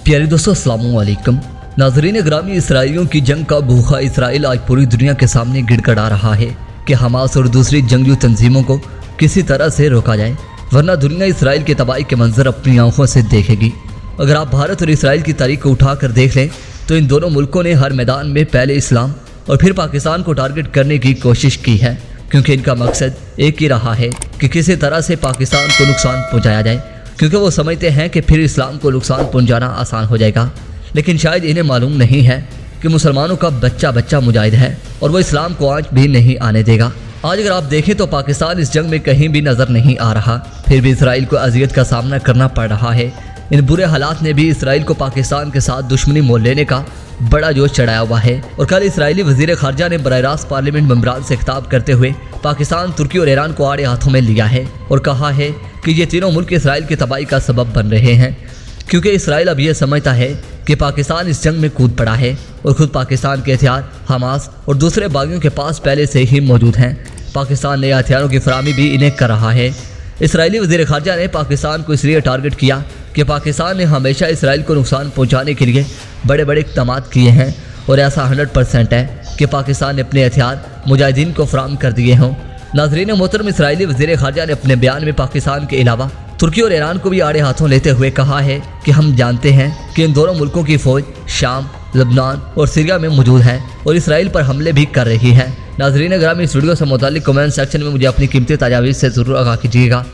प्यारे दोस्तों अस्सलाम वालेकुम। नाज़रीन ग्रामी, इसराइलियों की जंग का भूखा इसराइल आज पूरी दुनिया के सामने गिड़गड़ा रहा है कि हमास और दूसरी जंगजू तंजीमों को किसी तरह से रोका जाए, वरना दुनिया इसराइल की तबाही के मंजर अपनी आंखों से देखेगी। अगर आप भारत और इसराइल की तारीख को उठाकर देख लें तो इन दोनों मुल्कों ने हर मैदान में पहले इस्लाम और फिर पाकिस्तान को टारगेट करने की कोशिश की है, क्योंकि इनका मकसद एक ही रहा है कि किसी तरह से पाकिस्तान को नुकसान पहुँचाया जाए, क्योंकि वो समझते हैं कि फिर इस्लाम को नुकसान पहुंचाना आसान हो जाएगा। लेकिन शायद इन्हें मालूम नहीं है कि मुसलमानों का बच्चा बच्चा मुजाहिद है और वो इस्लाम को आज भी नहीं आने देगा। आज अगर आप देखें तो पाकिस्तान इस जंग में कहीं भी नज़र नहीं आ रहा, फिर भी इसराइल को अजियत का सामना करना पड़ रहा है। इन बुरे हालात ने भी इसराइल को पाकिस्तान के साथ दुश्मनी मोल लेने का बड़ा जोश चढ़ाया हुआ है। और कल इसराइली वज़ीर ख़ारजा ने बराह रास्त पार्लियामेंट मेंबरान से खिताब करते हुए पाकिस्तान, तुर्की और ईरान को आड़े हाथों में लिया है और कहा है कि ये तीनों मुल्क इसराइल की तबाही का सबब बन रहे हैं, क्योंकि इसराइल अब ये समझता है कि पाकिस्तान इस जंग में कूद पड़ा है और खुद पाकिस्तान के हथियार हमास और दूसरे बागियों के पास पहले से ही मौजूद हैं। पाकिस्तान ने हथियारों की फराहमी भी इन्हें कर रहा है। इसराइली वज़ीर ख़ारजा ने पाकिस्तान को इसलिए टारगेट किया कि पाकिस्तान ने हमेशा इसराइल को नुकसान पहुँचाने के लिए बड़े बड़े इक़दाम किए हैं और ऐसा 100% है कि पाकिस्तान ने अपने हथियार मुजाहिदीन को फराहम कर दिए हों। नाज़रीन मोहतरम, इसराइली वज़ीर ख़ारजा ने अपने बयान में पाकिस्तान के अलावा तुर्की और ईरान को भी आड़े हाथों लेते हुए कहा है कि हम जानते हैं कि इन दोनों मुल्कों की फ़ौज शाम, लबनान और सीरिया में मौजूद है और इसराइल पर हमले भी कर रही है। नाज़रीन ग्रामी, इस वीडियो से मुताल्लिक़ कमेंट सेक्शन में मुझे अपनी कीमती तजावीज़ से ज़रूर आगाह कीजिएगा।